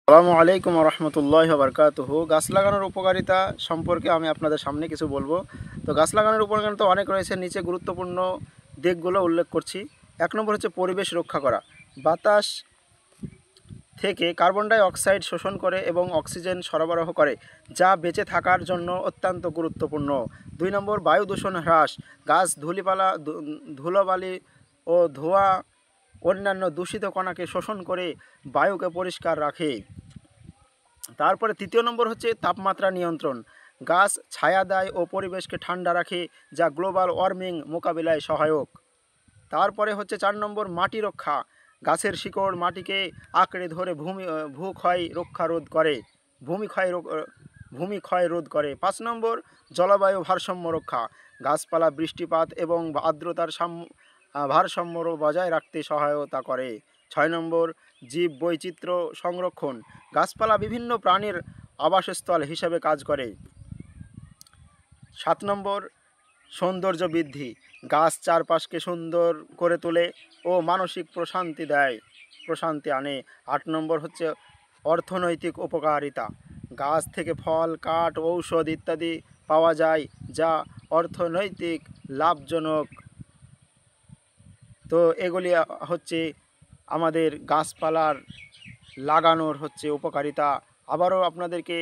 আসসালামু আলাইকুম রহমতুল্লাহ বারকাতুহু। গাছ লাগানোর উপকারিতা সম্পর্কে আমি আপনাদের সামনে কিছু বলবো। তো গাছ লাগানোর উপকারিতা অনেক রয়েছে, নিচে গুরুত্বপূর্ণ দিকগুলো উল্লেখ করছি। 1 নম্বর হচ্ছে পরিবেশ রক্ষা করা। বাতাস থেকে কার্বন ডাই অক্সাইড শোষণ করে এবং অক্সিজেন সরবরাহ করে, যা বেঁচে থাকার জন্য অত্যন্ত গুরুত্বপূর্ণ। 2 নম্বর বায়ু দূষণ হ্রাস। গাছ ধুলোবালি ও ধোঁয়া অন্যান্য দূষিত কণাকে শোষণ করে বায়ুকে পরিষ্কার রাখে। তারপরে 3 নম্বর হচ্ছে তাপমাত্রা নিয়ন্ত্রণ। গাছ ছায়া দেয় ও পরিবেশকে ঠান্ডা রাখে, যা গ্লোবাল ওয়ার্মিং মোকাবিলায় সহায়ক। তারপরে হচ্ছে 4 নম্বর মাটি রক্ষা। গাছের শিকড় মাটিকে আঁকড়ে ধরে ভূক্ষয় রক্ষা রোধ করে, ভূমি ক্ষয় রোধ করে। 5 নম্বর জলবায়ু ভারসাম্য রক্ষা। গাছপালা বৃষ্টিপাত এবং আর্দ্রতার ভারসাম্য বজায় রাখতে সহায়তা করে। 6 নম্বর জীব বৈচিত্র্য সংরক্ষণ। গাছপালা বিভিন্ন প্রাণীর আবাসস্থল হিসেবে কাজ করে। 7 নম্বর সৌন্দর্য বৃদ্ধি। গাছ চারপাশকে সুন্দর করে তোলে ও মানসিক প্রশান্তি আনে। 8 নম্বর হচ্ছে অর্থনৈতিক উপকারিতা। গাছ থেকে ফল, কাঠ, ঔষধ ইত্যাদি পাওয়া যায়, যা অর্থনৈতিক লাভজনক। তো এগুলি হচ্ছে আমাদের গাছপালার লাগানোর হচ্ছে উপকারিতা। আবারও আপনাদেরকে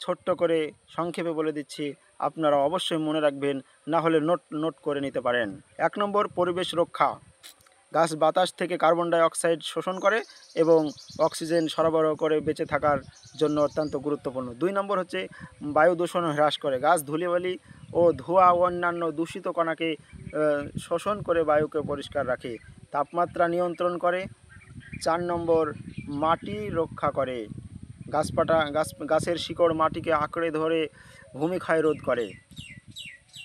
ছোট্ট করে সংক্ষেপে বলে দিচ্ছি, আপনারা অবশ্যই মনে রাখবেন, না হলে নোট করে নিতে পারেন। 1 নম্বর পরিবেশ রক্ষা। গাছ বাতাস থেকে কার্বন ডাই অক্সাইড শোষণ করে এবং অক্সিজেন সরবরাহ করে বেঁচে থাকার জন্য অত্যন্ত গুরুত্বপূর্ণ। 2 নম্বর হচ্ছে বায়ু দূষণ হ্রাস করে। গাছ ধূলিবালি ও ধোঁয়া ও অন্যান্য দূষিত কণাকে শোষণ করে বায়ুকে পরিষ্কার রাখে। তাপমাত্রা নিয়ন্ত্রণ করে। 4 নম্বর মাটি রক্ষা করে। গাছের শিকড় মাটিকে আঁকড়ে ধরে ভূমিক্ষয় রোধ করে।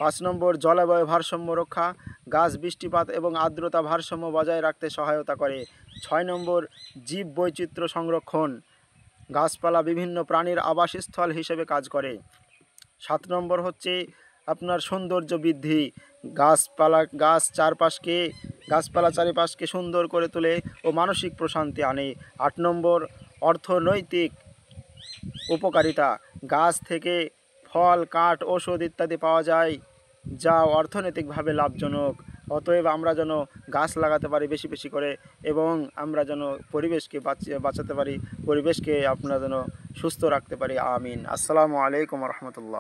5 নম্বর জলবায়ু ভারসাম্য রক্ষা। গাছ বৃষ্টিপাত এবং আর্দ্রতা ভারসাম্য বজায় রাখতে সহায়তা করে। 6 নম্বর জীব বৈচিত্র্য সংরক্ষণ। গাছপালা বিভিন্ন প্রাণীর আবাসস্থল হিসেবে কাজ করে। 7 নম্বর হচ্ছে আপনার সৌন্দর্য বৃদ্ধি। গাছপালা চারিপাশকে সুন্দর করে তোলে ও মানসিক প্রশান্তি আনে। 8 নম্বর অর্থনৈতিক উপকারিতা। গাছ থেকে ফল, কাঠ, ঔষধ ইত্যাদি পাওয়া যায়, যা অর্থনৈতিকভাবে লাভজনক। অতএব আমরা যেন গাছ লাগাতে পারি বেশি বেশি করে, এবং আমরা যেন পরিবেশকে বাঁচাতে পারি, পরিবেশকে আমরা যেন সুস্থ রাখতে পারি। আমিন। আসসালামু আলাইকুম রহমতুল্লাহ।